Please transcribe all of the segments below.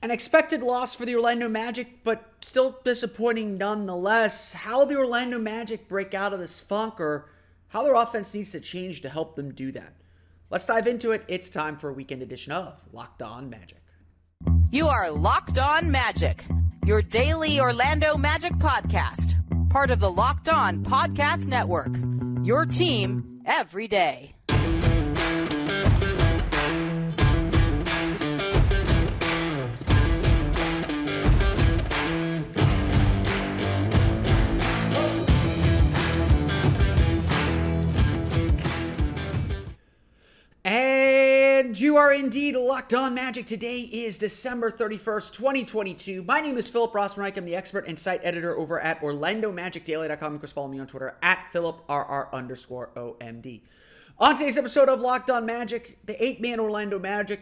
An expected loss for the Orlando Magic, but still disappointing nonetheless. How the Orlando Magic break out of this funk, or how their offense needs to change to help them do that. Let's dive into it. It's time for a weekend edition of Locked On Magic. You are Locked On Magic, your daily Orlando Magic podcast. Part of the Locked On Podcast Network, your team every day. And you are indeed Locked On Magic. Today is December 31st, 2022. My name is Philip Rossman-Reich. I'm the expert and site editor over at OrlandoMagicDaily.com. Of course, follow me on Twitter at PhilipRR_OMD. On today's episode of Locked On Magic, the 8-man Orlando Magic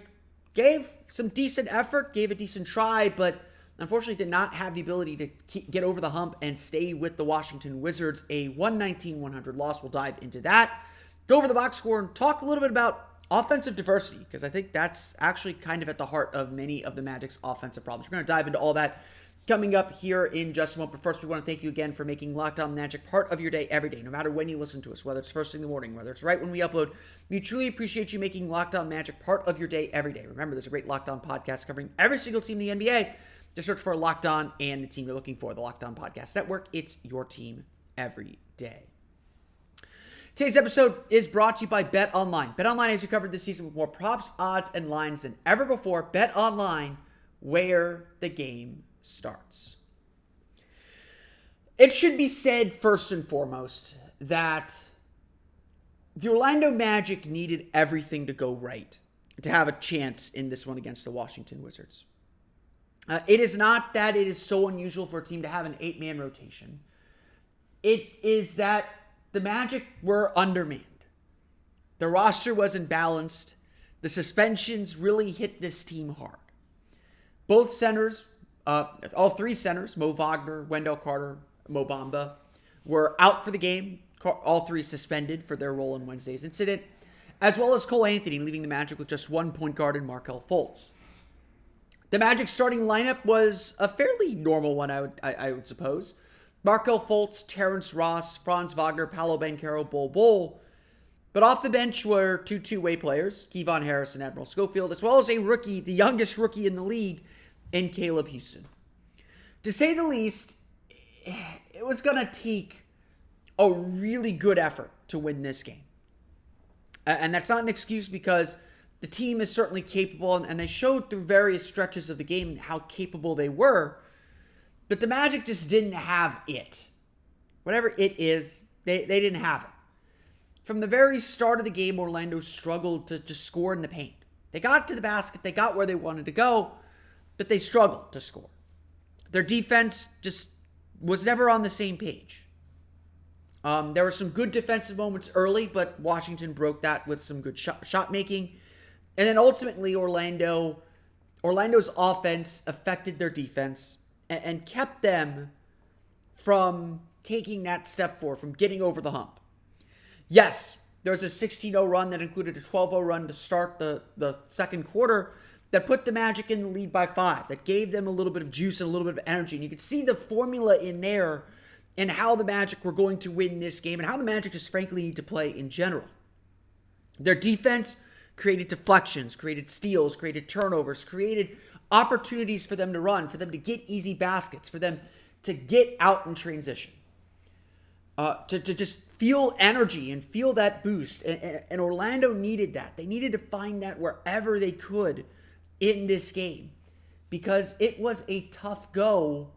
gave some decent effort, gave a decent try, but unfortunately did not have the ability to get over the hump and stay with the Washington Wizards. A 119-100 loss. We'll dive into that. Go over the box score and talk a little bit about offensive diversity, because I think that's actually kind of at the heart of many of the Magic's offensive problems. We're going to dive into all that coming up here in just a moment. But first, we want to thank you again for making Locked On Magic part of your day every day, no matter when you listen to us, whether it's first thing in the morning, whether it's right when we upload. We truly appreciate you making Locked On Magic part of your day every day. Remember, there's a great Locked On podcast covering every single team in the NBA. Just search for Locked On and the team you're looking for, the Locked On Podcast Network. It's your team every day. Today's episode is brought to you by BetOnline. BetOnline has you covered this season with more props, odds, and lines than ever before. BetOnline, where the game starts. It should be said first and foremost that the Orlando Magic needed everything to go right to have a chance in this one against the Washington Wizards. It is not that it is so unusual for a team to have an 8-man rotation. It is that the Magic were undermanned. The roster wasn't balanced. The suspensions really hit this team hard. Both centers, all three centers, Mo Wagner, Wendell Carter, Mo Bamba, were out for the game. All three suspended for their role in Wednesday's incident, as well as Cole Anthony, leaving the Magic with just one point guard in Markelle Fultz. The Magic starting lineup was a fairly normal one, I would suppose. Markelle Fultz, Terrence Ross, Franz Wagner, Paolo Banchero, Bol Bol. But off the bench were two two-way players, Kevon Harris and Admiral Schofield, as well as a rookie, the youngest rookie in the league, in Caleb Houston. To say the least, it was going to take a really good effort to win this game. And that's not an excuse, because the team is certainly capable, and they showed through various stretches of the game how capable they were. But the Magic just didn't have it. Whatever it is, they didn't have it. From the very start of the game, Orlando struggled to just score in the paint. They got to the basket, they got where they wanted to go, but they struggled to score. Their defense just was never on the same page. There were some good defensive moments early, but Washington broke that with some good shot making. And then ultimately, Orlando's offense affected their defense and kept them from taking that step forward, from getting over the hump. Yes, there was a 16-0 run that included a 12-0 run to start the second quarter that put the Magic in the lead by 5, that gave them a little bit of juice and a little bit of energy. And you could see the formula in there and how the Magic were going to win this game and how the Magic just frankly need to play in general. Their defense created deflections, created steals, created turnovers, created opportunities for them to run, for them to get easy baskets, for them to get out in transition, to just feel energy and feel that boost. And Orlando needed that. They needed to find that wherever they could in this game, because it was a tough go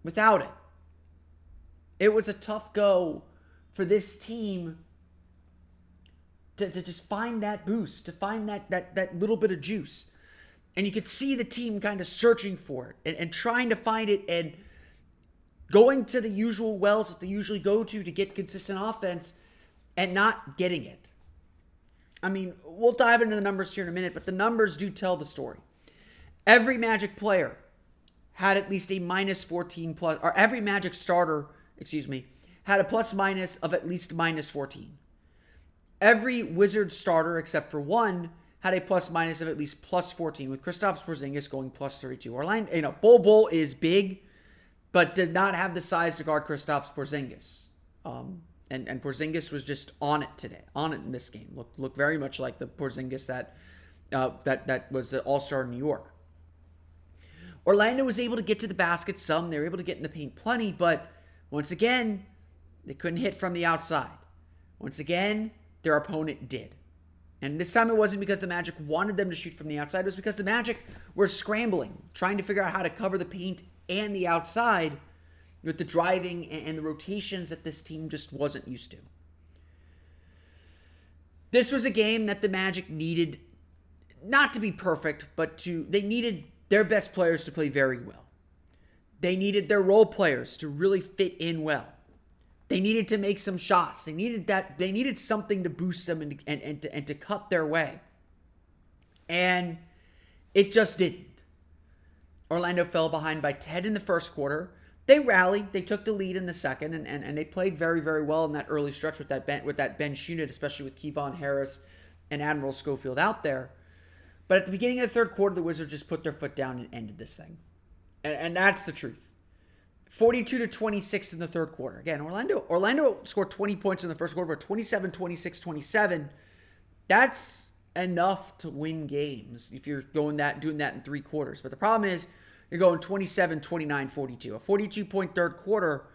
without it. It was a tough go for this team to just find that boost, to find that little bit of juice. And you could see the team kind of searching for it and trying to find it and going to the usual wells that they usually go to get consistent offense and not getting it. I mean, we'll dive into the numbers here in a minute, but the numbers do tell the story. Every Magic player had at least a minus 14 plus, or every Magic starter, had a plus minus of at least minus 14. Every Wizard starter, except for one, had a plus minus of at least plus 14, with Kristaps Porzingis going plus 32. Orlando, Bol is big, but did not have the size to guard Kristaps Porzingis. And Porzingis was just on it today, on it in this game. Looked very much like the Porzingis that was the All-Star in New York. Orlando was able to get to the basket some. They were able to get in the paint plenty, but once again, they couldn't hit from the outside. Once again, their opponent did. And this time it wasn't because the Magic wanted them to shoot from the outside. It was because the Magic were scrambling, trying to figure out how to cover the paint and the outside with the driving and the rotations that this team just wasn't used to. This was a game that the Magic needed not to be perfect, but they needed their best players to play very well. They needed their role players to really fit in well. They needed to make some shots. They needed something to boost them and to cut their way. And it just didn't. Orlando fell behind by 10 in the first quarter. They rallied. They took the lead in the second, and they played very, very well in that early stretch with that bench unit, especially with Kevon Harris and Admiral Schofield out there. But at the beginning of the third quarter, the Wizards just put their foot down and ended this thing. And that's the truth. 42-26 in the third quarter. Again, Orlando scored 20 points in the first quarter, but 27, 26, 27. That's enough to win games if you're doing that in three quarters. But the problem is you're going 27, 29, 42. A 42-point third quarter,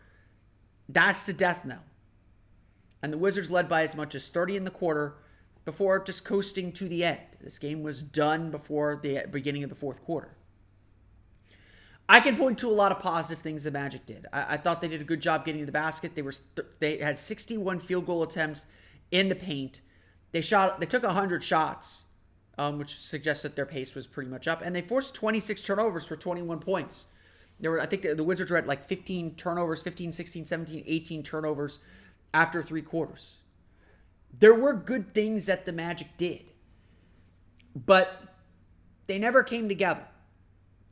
that's the death knell. And the Wizards led by as much as 30 in the quarter before just coasting to the end. This game was done before the beginning of the fourth quarter. I can point to a lot of positive things the Magic did. I thought they did a good job getting to the basket. They had 61 field goal attempts in the paint. They took 100 shots, which suggests that their pace was pretty much up. And they forced 26 turnovers for 21 points. I think the Wizards were at like 15 turnovers, 15, 16, 17, 18 turnovers after three quarters. There were good things that the Magic did, but they never came together.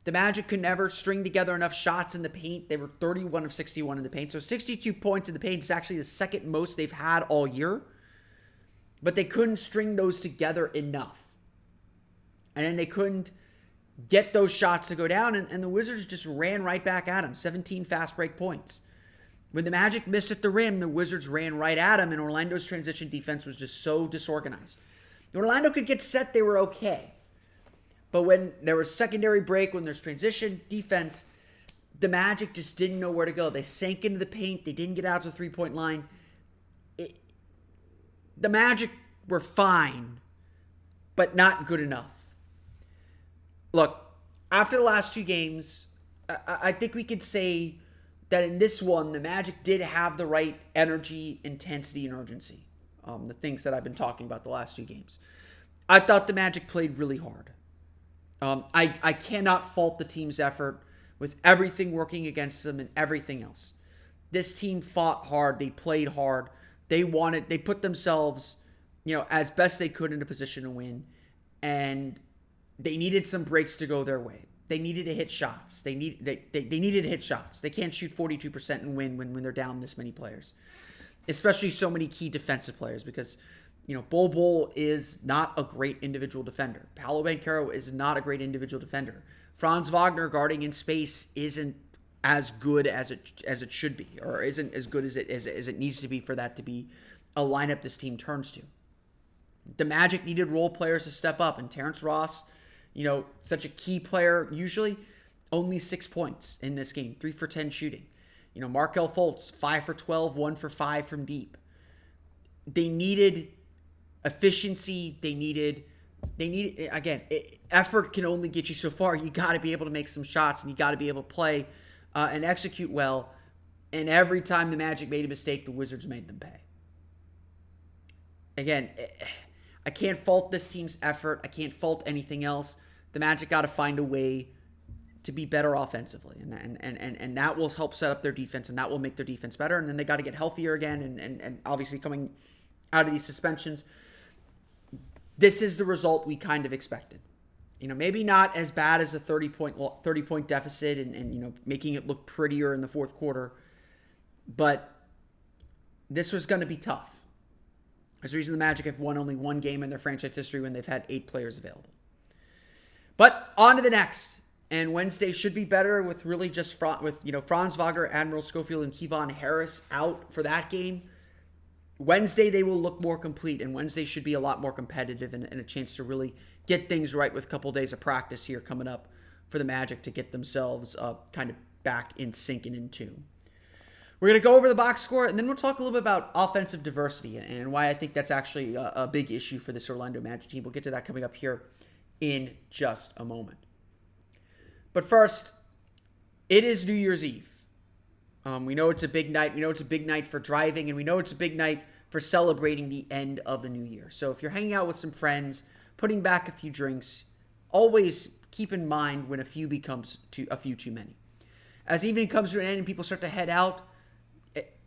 The Magic could never string together enough shots in the paint. They were 31 of 61 in the paint. So 62 points in the paint is actually the second most they've had all year. But they couldn't string those together enough. And then they couldn't get those shots to go down. And the Wizards just ran right back at them. 17 fast break points. When the Magic missed at the rim, the Wizards ran right at them. And Orlando's transition defense was just so disorganized. Orlando could get set. They were okay. But when there was secondary break, when there's transition defense, the Magic just didn't know where to go. They sank into the paint. They didn't get out to the three-point line. The Magic were fine, but not good enough. Look, after the last two games, I think we could say that in this one, the Magic did have the right energy, intensity, and urgency. The things that I've been talking about the last two games. I thought the Magic played really hard. I cannot fault the team's effort with everything working against them and everything else. This team fought hard. They played hard. They put themselves, as best they could in a position to win. And they needed some breaks to go their way. They needed to hit shots. They needed to hit shots. They can't shoot 42% and win when they're down this many players. Especially so many key defensive players because Bol is not a great individual defender. Paolo Banchero is not a great individual defender. Franz Wagner guarding in space isn't as good as it should be, or isn't as good as it needs to be for that to be a lineup this team turns to. The Magic needed role players to step up, and Terrence Ross, such a key player, usually only 6 points in this game, 3 for 10 shooting. Markelle Fultz, 5 for 12, 1 for 5 from deep. They needed efficiency. They needed again, effort can only get you so far. You got to be able to make some shots, and you got to be able to play and execute well. And every time the Magic made a mistake, the Wizards made them pay. Again, I can't fault this team's effort. I can't fault anything else. The Magic got to find a way to be better offensively, and that will help set up their defense, and that will make their defense better. And then they got to get healthier again, and obviously coming out of these suspensions, this is the result we kind of expected. Maybe not as bad as a 30-point deficit and making it look prettier in the fourth quarter, but this was going to be tough. There's a reason the Magic have won only one game in their franchise history when they've had 8 players available. But on to the next. And Wednesday should be better with really just Franz Wagner, Admiral Schofield, and Kevon Harris out for that game. Wednesday, they will look more complete, and Wednesday should be a lot more competitive and a chance to really get things right with a couple days of practice here coming up for the Magic to get themselves kind of back in sync and in tune. We're going to go over the box score, and then we'll talk a little bit about offensive diversity and why I think that's actually a big issue for this Orlando Magic team. We'll get to that coming up here in just a moment. But first, it is New Year's Eve. We know it's a big night. We know it's a big night for driving, and we know it's a big night for celebrating the end of the new year. So if you're hanging out with some friends, putting back a few drinks, always keep in mind when a few becomes a few too many. As evening comes to an end and people start to head out,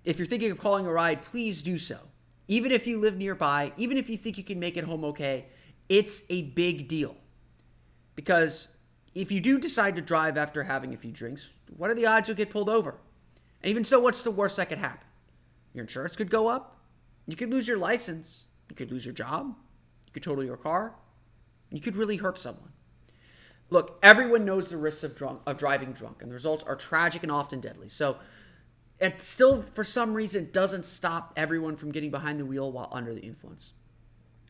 if you're thinking of calling a ride, please do so. Even if you live nearby, even if you think you can make it home okay, it's a big deal. Because if you do decide to drive after having a few drinks, what are the odds you'll get pulled over? And even so, what's the worst that could happen? Your insurance could go up. You could lose your license. You could lose your job. You could total your car. You could really hurt someone. Look, everyone knows the risks of driving drunk, and the results are tragic and often deadly. So it still, for some reason, doesn't stop everyone from getting behind the wheel while under the influence.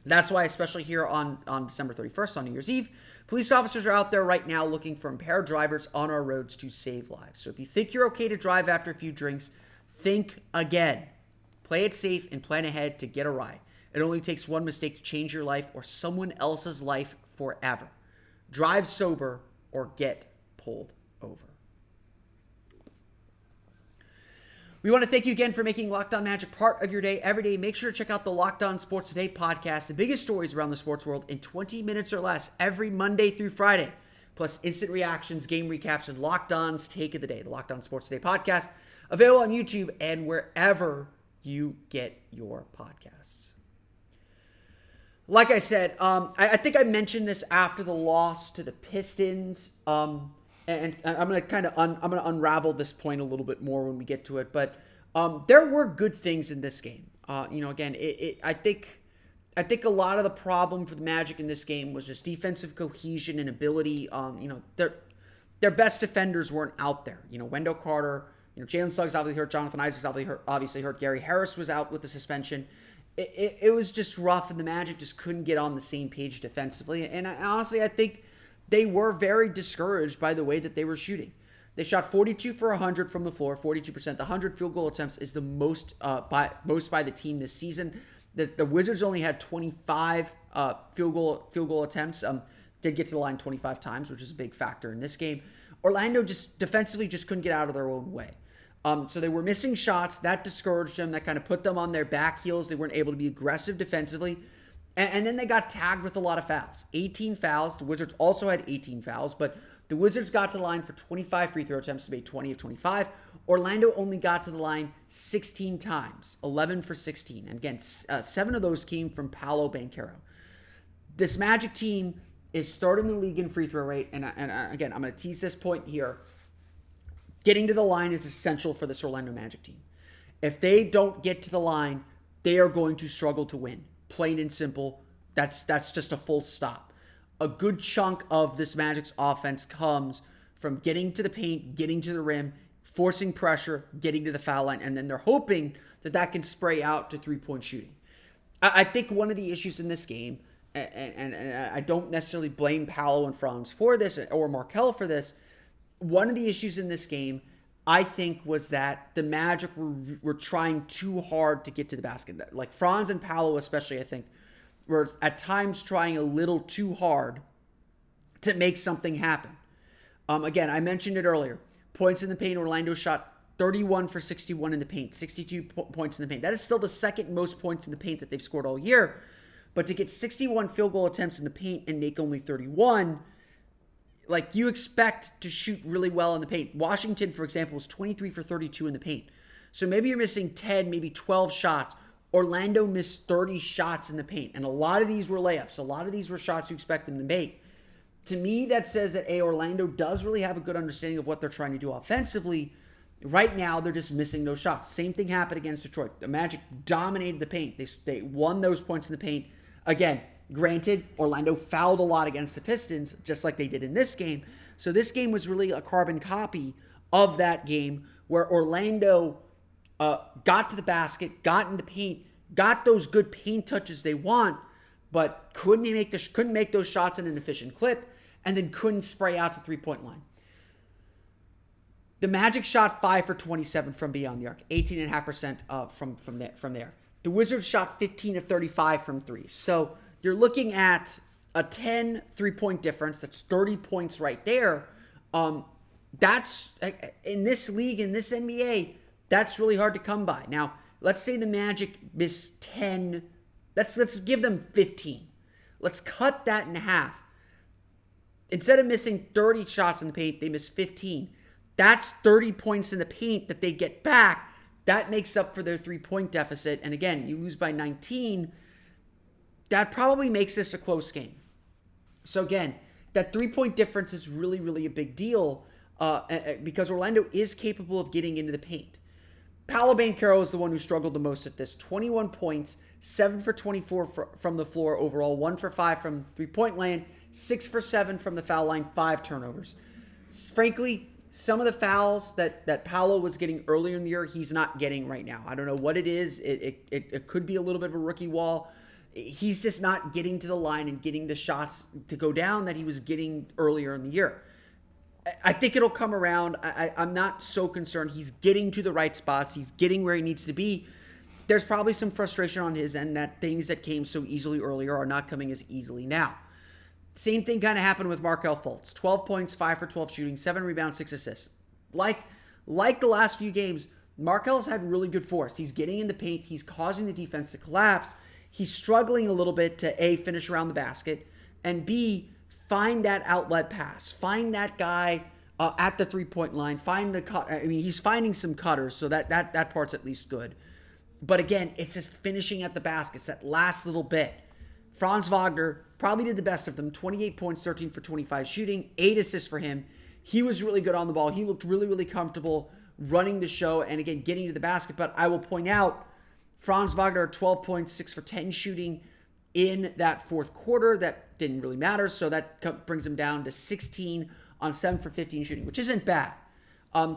That's why, especially here on December 31st, on New Year's Eve, police officers are out there right now looking for impaired drivers on our roads to save lives. So if you think you're okay to drive after a few drinks, think again. Play it safe and plan ahead to get a ride. It only takes one mistake to change your life or someone else's life forever. Drive sober or get pulled over. We want to thank you again for making Locked On Magic part of your day every day. Make sure to check out the Locked On Sports Today podcast, the biggest stories around the sports world in 20 minutes or less every Monday through Friday, plus instant reactions, game recaps, and Locked On's Take of the Day, the Locked On Sports Today podcast, available on YouTube and wherever you get your podcasts. Like I said, I think I mentioned this after the loss to the Pistons, and I'm going to unravel this point a little bit more when we get to it. But there were good things in this game. Again, I think a lot of the problem for the Magic in this game was just defensive cohesion and ability. Their best defenders weren't out there. Wendell Carter, Jalen Suggs obviously hurt, Jonathan Isaac's obviously hurt. Gary Harris was out with the suspension. It was just rough, and the Magic just couldn't get on the same page defensively. And honestly, I think they were very discouraged by the way that they were shooting. They shot 42 for 100 from the floor, 42%. The 100 field goal attempts is the most by the team this season. The Wizards only had 25 field goal attempts. Did get to the line 25 times, which is a big factor in this game. Orlando just defensively just couldn't get out of their own way. So they were missing shots. That discouraged them. That kind of put them on their back heels. They weren't able to be aggressive defensively. And then they got tagged with a lot of fouls. 18 fouls. The Wizards also had 18 fouls, but the Wizards got to the line for 25 free throw attempts to make 20 of 25. Orlando only got to the line 16 times, 11 for 16. And again, 7 of those came from Paolo Banchero. This Magic team is third in the league in free throw rate. And again, I'm going to tease this point here. Getting to the line is essential for this Orlando Magic team. If they don't get to the line, they are going to struggle to win. Plain and simple. That's just a full stop. A good chunk of this Magic's offense comes from getting to the paint, getting to the rim, forcing pressure, getting to the foul line, and then they're hoping that can spray out to three-point shooting. I think one of the issues in this game, and I don't necessarily blame Paolo and Franz for this, or Markelle for this, one of the issues in this game, I think, was that the Magic were trying too hard to get to the basket. Like Franz and Paolo especially, I think, were at times trying a little too hard to make something happen. Again, I mentioned it earlier. Points in the paint, Orlando shot 31 for 61 in the paint, 62 points in the paint. That is still the second most points in the paint that they've scored all year. But to get 61 field goal attempts in the paint and make only 31, like, you expect to shoot really well in the paint. Washington, for example, was 23 for 32 in the paint. So maybe you're missing 10, maybe 12 shots. Orlando missed 30 shots in the paint. And a lot of these were layups. A lot of these were shots you expect them to make. To me, that says that Orlando does really have a good understanding of what they're trying to do offensively. Right now, they're just missing those shots. Same thing happened against Detroit. The Magic dominated the paint. They won those points in the paint. Again, granted, Orlando fouled a lot against the Pistons, just like they did in this game. So this game was really a carbon copy of that game where Orlando got to the basket, got in the paint, got those good paint touches they want, but couldn't make those shots in an efficient clip, and then couldn't spray out to three-point line. The Magic shot 5 for 27 from beyond the arc, 18.5% from there. The Wizards shot 15 of 35 from three. So you're looking at a 10 3-point difference. That's 30 points right there. That's in this league, in this NBA, that's really hard to come by. Now, let's say the Magic miss 10. Let's give them 15. Let's cut that in half. Instead of missing 30 shots in the paint, they miss 15. That's 30 points in the paint that they get back. That makes up for their 3-point deficit. And again, you lose by 19. That probably makes this a close game. So again, that 3-point difference is really, really a big deal because Orlando is capable of getting into the paint. Paolo Banchero is the one who struggled the most at this. 21 points, 7 for 24 from the floor overall, 1 for 5 from three-point land, 6 for 7 from the foul line, 5 turnovers. Frankly, some of the fouls that Paolo was getting earlier in the year, he's not getting right now. I don't know what it is. It could be a little bit of a rookie wall. He's just not getting to the line and getting the shots to go down that he was getting earlier in the year. I think it'll come around. I'm not so concerned. He's getting to the right spots. He's getting where he needs to be. There's probably some frustration on his end that things that came so easily earlier are not coming as easily now. Same thing kind of happened with Markelle Fultz. 12 points, 5 for 12 shooting, 7 rebounds, 6 assists. Like the last few games, Markelle's had really good force. He's getting in the paint. He's causing the defense to collapse. He's struggling a little bit to A, finish around the basket, and B, find that outlet pass. Find that guy at the three-point line. Find the cut. I mean, he's finding some cutters, so that part's at least good. But again, it's just finishing at the basket. It's that last little bit. Franz Wagner probably did the best of them. 28 points, 13 for 25 shooting, 8 assists for him. He was really good on the ball. He looked really, really comfortable running the show and, again, getting to the basket. But I will point out, Franz Wagner, 12 points, 6 for 10 shooting in that fourth quarter. That didn't really matter, so that brings him down to 16 on 7 for 15 shooting, which isn't bad.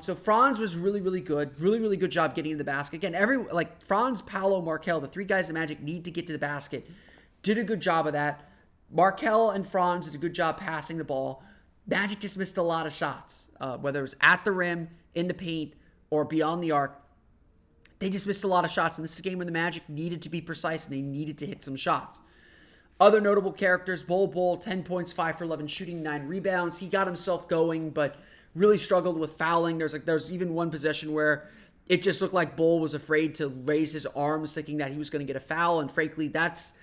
So Franz was really, really good. Really, really good job getting to the basket. Again, Franz, Paolo, Markelle, the three guys in Magic need to get to the basket. Did a good job of that. Markelle and Franz did a good job passing the ball. Magic just missed a lot of shots, whether it was at the rim, in the paint, or beyond the arc. They just missed a lot of shots, and this is a game where the Magic needed to be precise, and they needed to hit some shots. Other notable characters, Bol, 10 points, 5 for 11 shooting, 9 rebounds. He got himself going, but really struggled with fouling. There's even one possession where it just looked like Bol was afraid to raise his arms, thinking that he was going to get a foul, and frankly, that's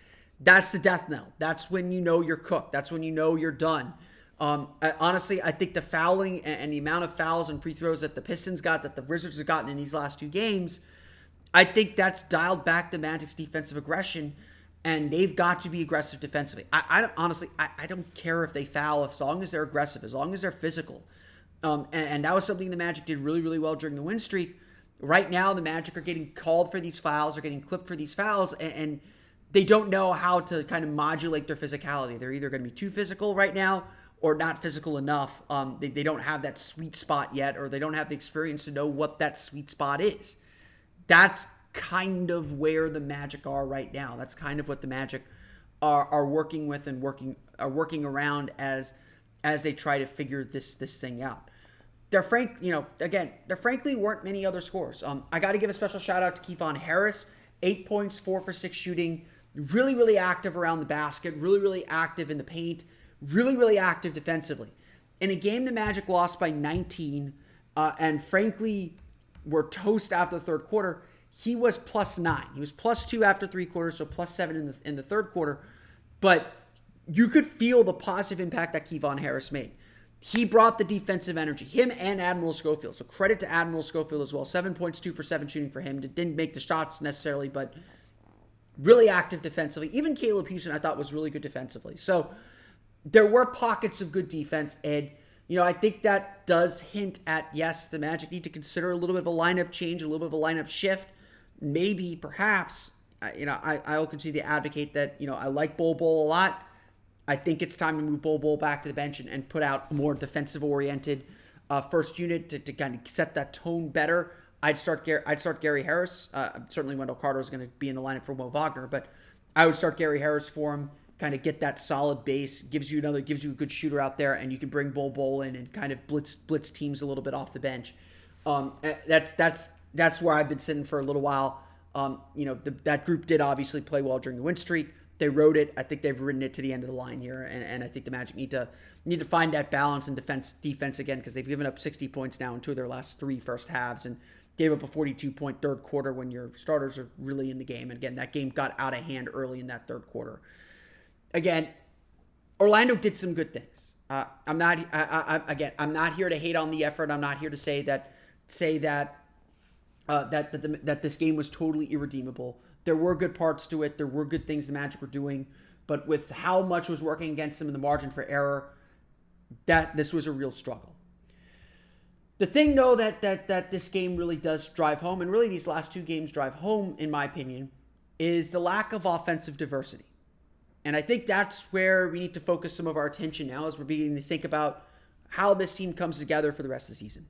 the death knell. That's when you know you're cooked. That's when you know you're done. Honestly, I think the fouling and the amount of fouls and free throws that the Pistons got, that the Wizards have gotten in these last two games, I think that's dialed back the Magic's defensive aggression, and they've got to be aggressive defensively. I don't care if they foul as long as they're aggressive, as long as they're physical. And that was something the Magic did really, really well during the win streak. Right now, the Magic are getting called for these fouls, are getting clipped for these fouls, and they don't know how to kind of modulate their physicality. They're either going to be too physical right now or not physical enough. They don't have that sweet spot yet, or they don't have the experience to know what that sweet spot is. That's kind of where the Magic are right now. That's kind of what the Magic are working with and working around as they try to figure this thing out. There frankly weren't many other scores. I got to give a special shout out to Kevon Harris, 8 points, 4 for 6 shooting, really, really active around the basket, really, really active in the paint, really, really active defensively. In a game the Magic lost by 19, and frankly were toast after the third quarter, he was +9. He was +2 after 3 quarters, so +7 in the third quarter. But you could feel the positive impact that Kevon Harris made. He brought the defensive energy, him and Admiral Schofield. So credit to Admiral Schofield as well. 7 points, 2 for 7 shooting for him. Didn't make the shots necessarily, but really active defensively. Even Caleb Houston, I thought, was really good defensively. So there were pockets of good defense, Ed. I think that does hint at, yes, the Magic need to consider a little bit of a lineup change, a little bit of a lineup shift. Maybe, perhaps, I'll continue to advocate that, I like Bol Bol a lot. I think it's time to move Bol Bol back to the bench and put out a more defensive-oriented first unit to kind of set that tone better. I'd start Gary Harris. Certainly Wendell Carter is going to be in the lineup for Mo Wagner, but I would start Gary Harris for him. Kind of get that solid base, gives you a good shooter out there, and you can bring Bol Bol in and kind of blitz teams a little bit off the bench. That's where I've been sitting for a little while. That group did obviously play well during the win streak. They rode it. I think they've ridden it to the end of the line here, and I think the Magic need to find that balance in defense again, because they've given up 60 points now in 2 of their last 3 first halves and gave up a 42-point third quarter when your starters are really in the game. And again, that game got out of hand early in that third quarter. Again, Orlando did some good things. I'm not here to hate on the effort. I'm not here to say that this game was totally irredeemable. There were good parts to it. There were good things the Magic were doing, but with how much was working against them in the margin for error, this was a real struggle. The thing, though, that this game really does drive home, and really these last 2 games drive home, in my opinion, is the lack of offensive diversity. And I think that's where we need to focus some of our attention now as we're beginning to think about how this team comes together for the rest of the season.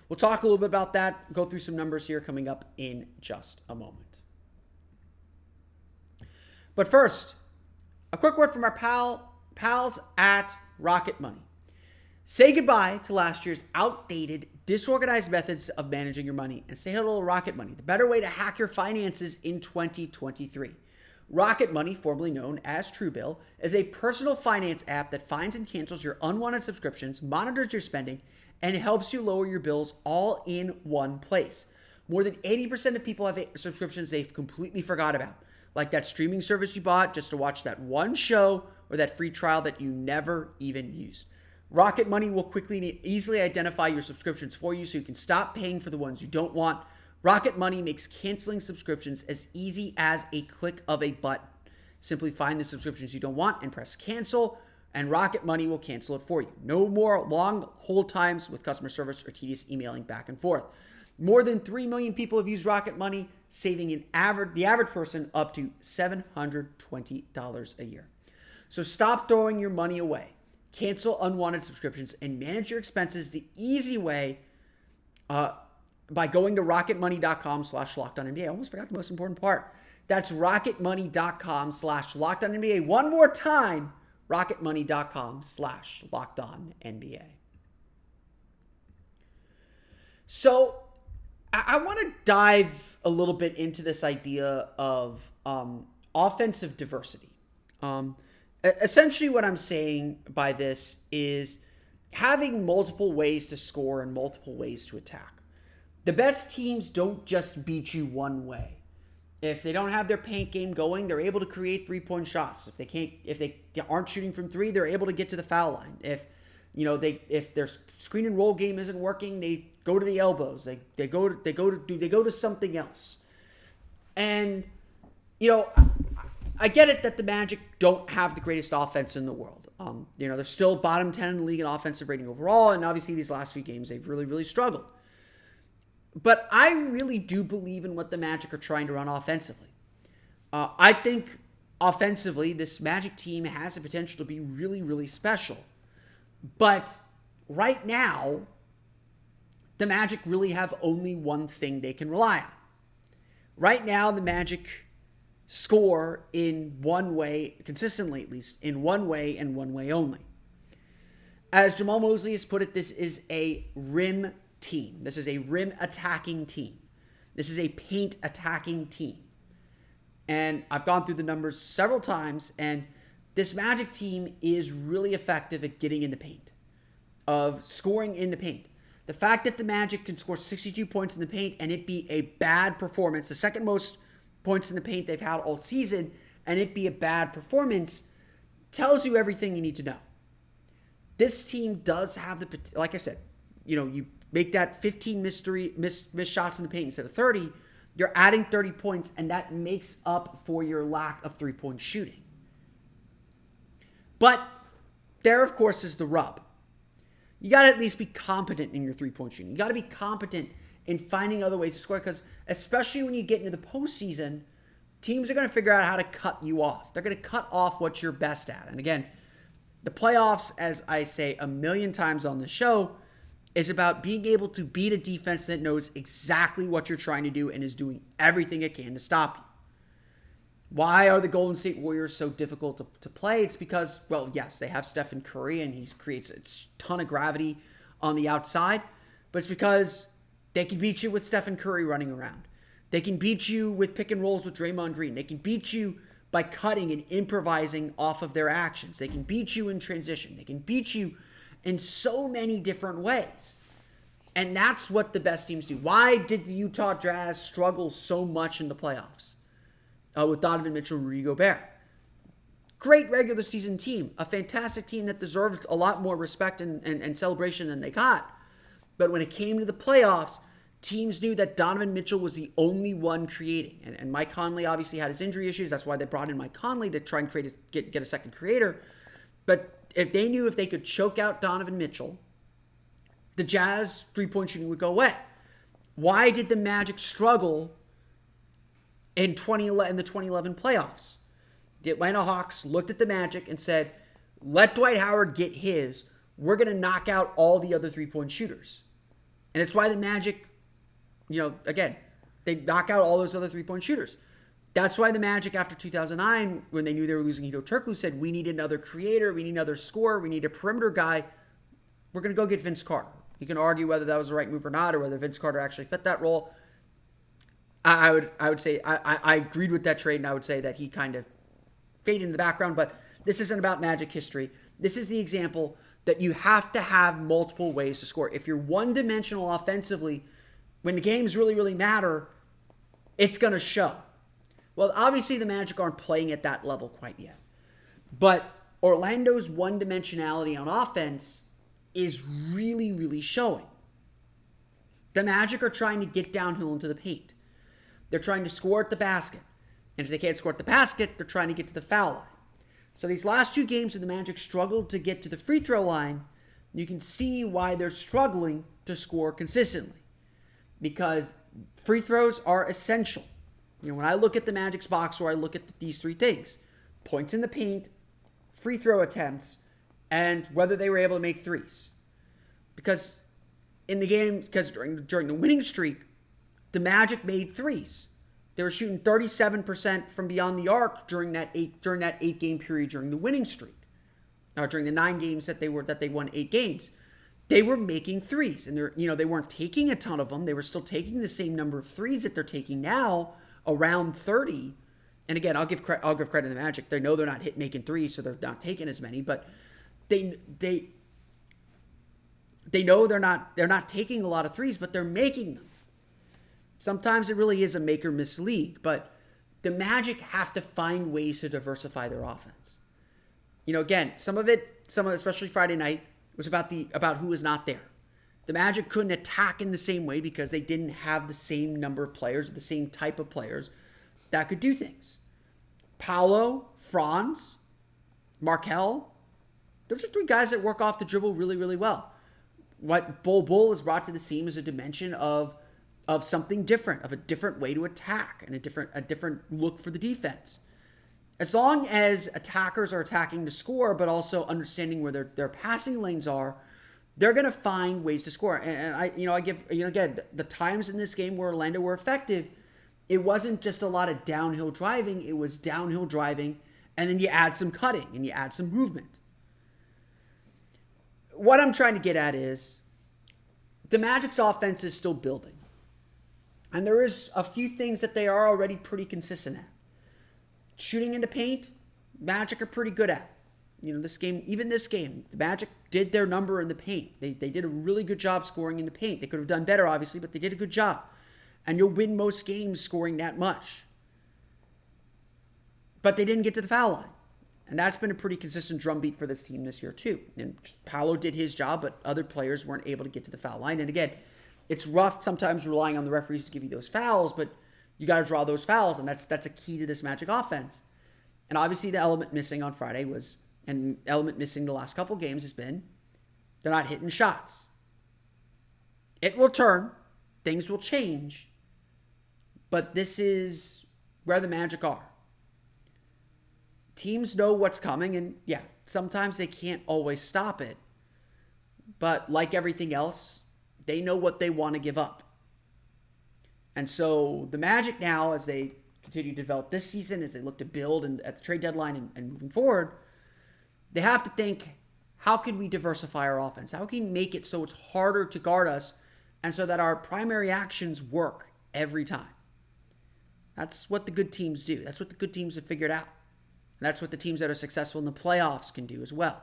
We'll talk a little bit about that, go through some numbers here coming up in just a moment. But first, a quick word from our pals at Rocket Money. Say goodbye to last year's outdated, disorganized methods of managing your money and say hello to Rocket Money, the better way to hack your finances in 2023. Rocket Money, formerly known as Truebill, is a personal finance app that finds and cancels your unwanted subscriptions, monitors your spending, and helps you lower your bills all in one place. More than 80% of people have subscriptions they've completely forgot about, like that streaming service you bought just to watch that one show or that free trial that you never even used. Rocket Money will quickly and easily identify your subscriptions for you so you can stop paying for the ones you don't want. Rocket Money makes canceling subscriptions as easy as a click of a button. Simply find the subscriptions you don't want and press cancel, and Rocket Money will cancel it for you. No more long hold times with customer service or tedious emailing back and forth. More than 3 million people have used Rocket Money, saving the average person up to $720 a year. So stop throwing your money away. Cancel unwanted subscriptions and manage your expenses the easy way by going to rocketmoney.com/LockedOnNBA. I almost forgot the most important part. That's rocketmoney.com/LockedOnNBA. One more time, rocketmoney.com/LockedOnNBA. So I want to dive a little bit into this idea of offensive diversity. Essentially what I'm saying by this is having multiple ways to score and multiple ways to attack. The best teams don't just beat you one way. If they don't have their paint game going, they're able to create 3-point shots. If they aren't shooting from 3, they're able to get to the foul line. If their screen and roll game isn't working, they go to the elbows. They go to something else. And I get it that the Magic don't have the greatest offense in the world. They're still bottom 10 in the league in offensive rating overall, and obviously these last few games they've really, really struggled. But I really do believe in what the Magic are trying to run offensively. I think offensively this Magic team has the potential to be really, really special. But right now, the Magic really have only one thing they can rely on. Right now, the Magic score in one way, consistently at least, in one way and one way only. As Jamal Mosley has put it, this is a rim team. This is a rim attacking team. This is a paint attacking team. And I've gone through the numbers several times, and this Magic team is really effective at getting in the paint, of scoring in the paint. The fact that the Magic can score 62 points in the paint and it be a bad performance, the second most points in the paint they've had all season, and it be a bad performance, tells you everything you need to know. This team does have the, like I said, you make that 15 missed shots in the paint instead of 30, you're adding 30 points, and that makes up for your lack of 3-point shooting. But there, of course, is the rub. you got to at least be competent in your three-point shooting. You got to be competent in finding other ways to score, because especially when you get into the postseason, teams are going to figure out how to cut you off. They're going to cut off what you're best at. And again, the playoffs, as I say a million times on the show, is about being able to beat a defense that knows exactly what you're trying to do and is doing everything it can to stop you. Why are the Golden State Warriors so difficult to play? It's because, well, yes, they have Stephen Curry and he creates a ton of gravity on the outside, but it's because they can beat you with Stephen Curry running around. They can beat you with pick and rolls with Draymond Green. They can beat you by cutting and improvising off of their actions. They can beat you in transition. They can beat you in so many different ways. And that's what the best teams do. Why did the Utah Jazz struggle so much in the playoffs? With Donovan Mitchell and Rudy Gobert. Great regular season team. A fantastic team that deserved a lot more respect and celebration than they got. But when it came to the playoffs, teams knew that Donovan Mitchell was the only one creating. And Mike Conley obviously had his injury issues. That's why they brought in Mike Conley to try and get a second creator. But if they knew if they could choke out Donovan Mitchell, the Jazz three-point shooting would go away. Why did the Magic struggle in the 2011 playoffs? The Atlanta Hawks looked at the Magic and said, let Dwight Howard get his. We're going to knock out all the other three-point shooters. And it's why the Magic, again, they knock out all those other three-point shooters. That's why the Magic, after 2009, when they knew they were losing Hito Turkoglu, said, we need another creator, we need another scorer, we need a perimeter guy. We're going to go get Vince Carter. You can argue whether that was the right move or not, or whether Vince Carter actually fit that role. I would say I agreed with that trade, and I would say that he kind of faded in the background, but this isn't about Magic history. This is the example that you have to have multiple ways to score. If you're one-dimensional offensively, when the games really, really matter, it's going to show. Well, obviously the Magic aren't playing at that level quite yet, but Orlando's one-dimensionality on offense is really, really showing. The Magic are trying to get downhill into the paint. They're trying to score at the basket. And if they can't score at the basket, they're trying to get to the foul line. So these last two games where the Magic struggled to get to the free throw line, you can see why they're struggling to score consistently. Because free throws are essential. When I look at the Magic's box score, I look at these three things: points in the paint, free throw attempts, and whether they were able to make threes. Because in the game, during the winning streak, the Magic made threes. They were shooting 37% from beyond the arc during that 8-game period during the winning streak. During the 9 games that they won 8 games, they were making threes, and they weren't taking a ton of them. They were still taking the same number of threes that they're taking now, around 30. And again, I'll give credit to the Magic. They know they're not making threes, so they're not taking as many. But they know they're not taking a lot of threes, but they're making them. Sometimes it really is a make or miss league, but the Magic have to find ways to diversify their offense. Again, some of it, especially Friday night, was about who was not there. The Magic couldn't attack in the same way because they didn't have the same number of players, the same type of players that could do things. Paolo, Franz, Markel, those are 3 guys that work off the dribble really, really well. What Bull has brought to the team is a dimension of something different, of a different way to attack and a different look for the defense. As long as attackers are attacking to score, but also understanding where their passing lanes are, they're going to find ways to score. And I give, again, the times in this game where Orlando were effective, it wasn't just a lot of downhill driving. It was downhill driving, and then you add some cutting and you add some movement. What I'm trying to get at is the Magic's offense is still building. And there is a few things that they are already pretty consistent at. Shooting into paint, Magic are pretty good at. This game, the Magic did their number in the paint. They did a really good job scoring in the paint. They could have done better, obviously, but they did a good job. And you'll win most games scoring that much. But they didn't get to the foul line. And that's been a pretty consistent drumbeat for this team this year, too. And Paolo did his job, but other players weren't able to get to the foul line. And again, it's rough sometimes relying on the referees to give you those fouls, but you got to draw those fouls, and that's a key to this Magic offense. And obviously the element missing on Friday was, and element missing the last couple games has been They're not hitting shots. It will turn. Things will change. But this is where the Magic are. Teams know what's coming, and yeah, sometimes they can't always stop it. But like everything else, they know what they want to give up. And so the Magic now, as they continue to develop this season, as they look to build and at the trade deadline and moving forward, they have to think, how can we diversify our offense? How can we make it so it's harder to guard us and so that our primary actions work every time? That's what the good teams do. That's what the good teams have figured out. And that's what the teams that are successful in the playoffs can do as well.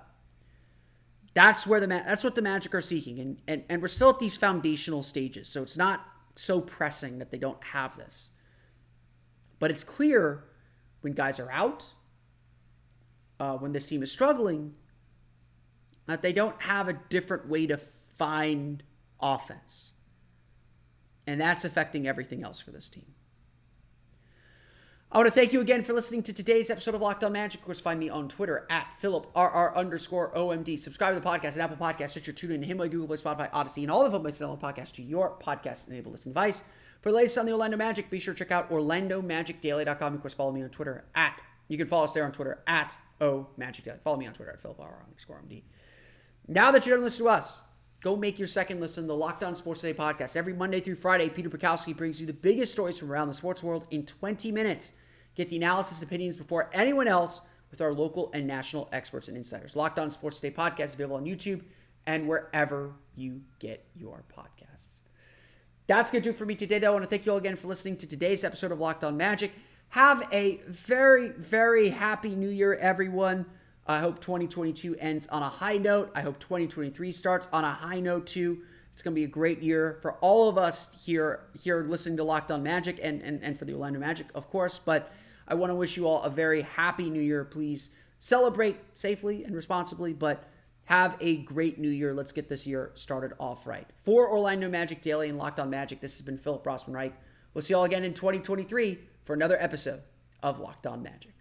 That's what the Magic are seeking. And we're still at these foundational stages, so it's not so pressing that they don't have this. But it's clear when guys are out, when this team is struggling, that they don't have a different way to find offense. And that's affecting everything else for this team. I want to thank you again for listening to today's episode of Locked On Magic. Of course, find me on Twitter at PhilipRR_OMD. Subscribe to the podcast at Apple Podcasts, Stitcher, TuneIn, Himalaya, Google Play, Spotify, Odyssey, and all of them by sending podcasts to your podcast-enabled listening device. For the latest on the Orlando Magic, be sure to check out OrlandoMagicDaily.com. Of course, follow me on Twitter you can follow us there on Twitter at OMagicDaily. Follow me on Twitter at PhilipRR_OMD. Now that you're done listening to us, go make your second listen to the Locked On Sports Today podcast. Every Monday through Friday, Peter Bukowski brings you the biggest stories from around the sports world in 20 minutes. Get the analysis and opinions before anyone else with our local and national experts and insiders. Locked On Sports Today podcast is available on YouTube and wherever you get your podcasts. That's going to do it for me today, though. I want to thank you all again for listening to today's episode of Locked On Magic. Have a very, very happy New Year, everyone. I hope 2022 ends on a high note. I hope 2023 starts on a high note, too. It's going to be a great year for all of us here listening to Locked On Magic and for the Orlando Magic, of course. But I want to wish you all a very happy New Year. Please celebrate safely and responsibly, but have a great New Year. Let's get this year started off right. For Orlando Magic Daily and Locked On Magic, this has been Philip Rossman-Reich. We'll see you all again in 2023 for another episode of Locked On Magic.